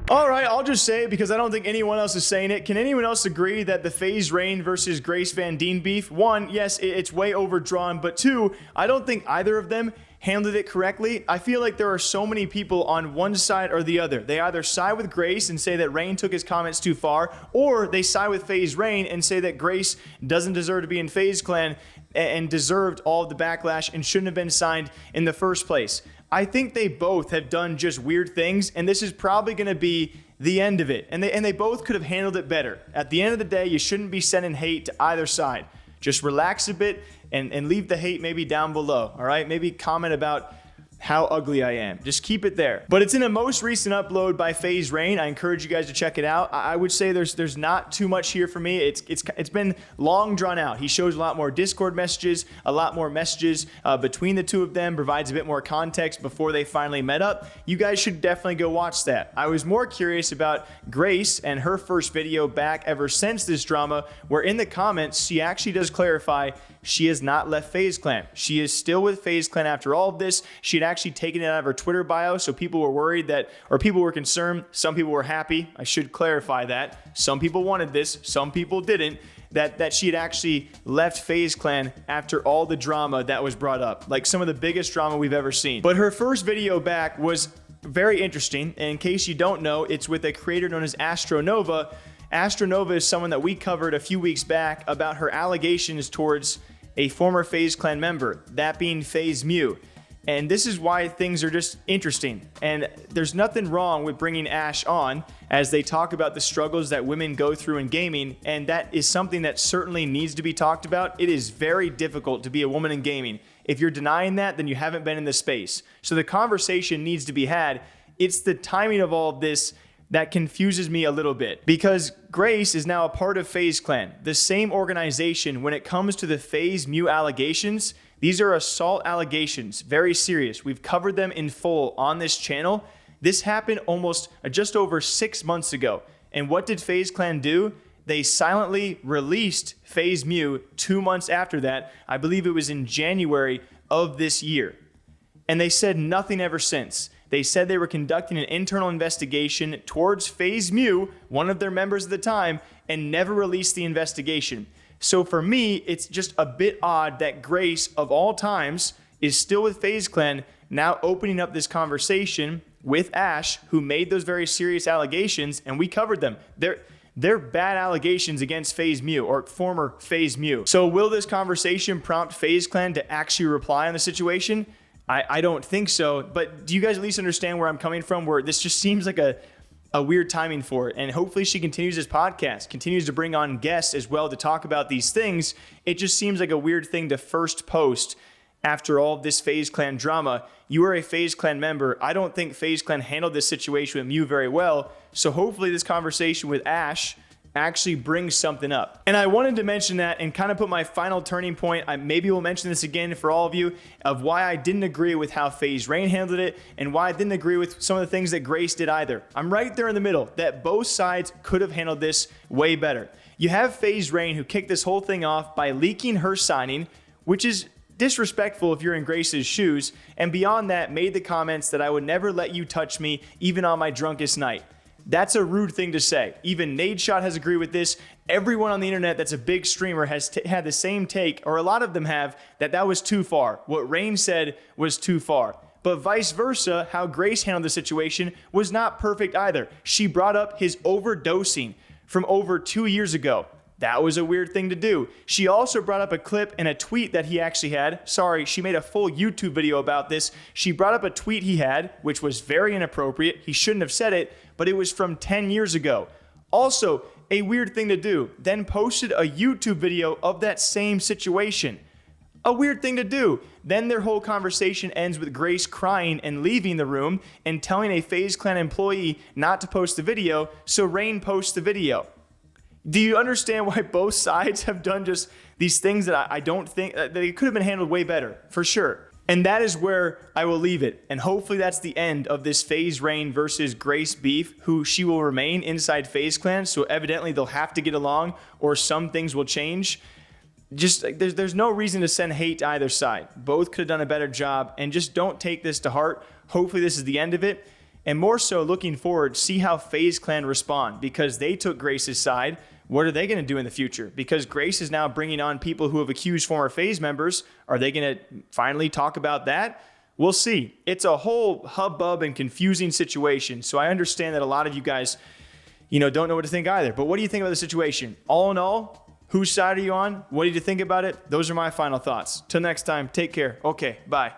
All right, I'll just say it because I don't think anyone else is saying it. Can anyone else agree that the FaZe Rain versus Grace Van Dien beef, one, yes, it's way overdrawn, but two, I don't think either of them handled it correctly. I feel like there are so many people on one side or the other. They either side with Grace and say that Rain took his comments too far, or they side with FaZe Rain and say that Grace doesn't deserve to be in FaZe Clan and deserved all of the backlash and shouldn't have been signed in the first place. I think they both have done just weird things, and this is probably going to be the end of it. And they both could have handled it better. At the end of the day, you shouldn't be sending hate to either side. Just relax a bit and leave the hate maybe down below, all right? Maybe comment about how ugly I am. Just keep it there. But it's in a most recent upload by FaZe Rain. I encourage you guys to check it out. I would say there's not too much here for me. It's been long drawn out. He shows a lot more Discord messages, a lot more messages between the two of them, provides a bit more context before they finally met up. You guys should definitely go watch that. I was more curious about Grace and her first video back ever since this drama, where in the comments, she actually does clarify she has not left FaZe Clan. She is still with FaZe Clan after all of this. She had actually taken it out of her Twitter bio, so people were worried that, or people were concerned. Some people were happy. I should clarify that. Some people wanted this. Some people didn't. That she had actually left FaZe Clan after all the drama that was brought up. Like some of the biggest drama we've ever seen. But her first video back was very interesting. And in case you don't know, it's with a creator known as Ashtronova. Ashtronova is someone that we covered a few weeks back about her allegations towards a former FaZe Clan member, that being FaZe Mew. And this is why things are just interesting. And there's nothing wrong with bringing Ash on as they talk about the struggles that women go through in gaming. And that is something that certainly needs to be talked about. It is very difficult to be a woman in gaming. If you're denying that, then you haven't been in the space. So the conversation needs to be had. It's the timing of all of this that confuses me a little bit, because Grace is now a part of FaZe Clan, the same organization. When it comes to the FaZe Mew allegations, these are assault allegations, very serious. We've covered them in full on this channel. This happened almost just over 6 months ago. And what did FaZe Clan do? They silently released FaZe Mew 2 months after that. I believe it was in January of this year. And they said nothing ever since. They said they were conducting an internal investigation towards FaZe Mew, one of their members at the time, and never released the investigation. So for me, it's just a bit odd that Grace, of all times, is still with FaZe Clan, now opening up this conversation with Ash, who made those very serious allegations, and we covered them. They're bad allegations against FaZe Mew, or former FaZe Mew. So will this conversation prompt FaZe Clan to actually reply on the situation? I don't think so, but do you guys at least understand where I'm coming from, where this just seems like a weird timing for it? And hopefully she continues this podcast, continues to bring on guests as well to talk about these things. It just seems like a weird thing to first post after all of this FaZe Clan drama. You are a FaZe Clan member. I don't think FaZe Clan handled this situation with Mew very well, so hopefully this conversation with Ash actually brings something up. And I wanted to mention that and kind of put my final turning point. Maybe we'll mention this again for all of you, of why I didn't agree with how FaZe Rain handled it and why I didn't agree with some of the things that Grace did either. I'm right there in the middle, that both sides could have handled this way better. You have FaZe Rain, who kicked this whole thing off by leaking her signing, which is disrespectful if you're in Grace's shoes, and beyond that made the comments that I would never let you touch me even on my drunkest night. That's a rude thing to say. Even Nadeshot has agreed with this. Everyone on the internet that's a big streamer has had the same take, or a lot of them have, that was too far. What Rain said was too far. But vice versa, how Grace handled the situation was not perfect either. She brought up his overdosing from over 2 years ago. That was a weird thing to do. She also brought up a clip and a tweet that he actually had. Sorry, she made a full YouTube video about this. She brought up a tweet he had, which was very inappropriate. He shouldn't have said it, but it was from 10 years ago. Also, a weird thing to do. Then posted a YouTube video of that same situation. A weird thing to do. Then their whole conversation ends with Grace crying and leaving the room and telling a FaZe Clan employee not to post the video, so Rain posts the video. Do you understand why both sides have done just these things that I don't think that it could have been handled way better, for sure? And that is where I will leave it. And hopefully that's the end of this FaZe Rain versus Grace beef, who she will remain inside FaZe Clan. So evidently they'll have to get along, or some things will change. Just there's no reason to send hate to either side. Both could have done a better job, and just don't take this to heart. Hopefully this is the end of it. And more so looking forward, see how FaZe Clan respond, because they took Grace's side. What are they going to do in the future? Because Grace is now bringing on people who have accused former FaZe members. Are they going to finally talk about that? We'll see. It's a whole hubbub and confusing situation. So I understand that a lot of you guys, don't know what to think either. But what do you think about the situation? All in all, whose side are you on? What did you think about it? Those are my final thoughts. Till next time, take care. Okay, bye.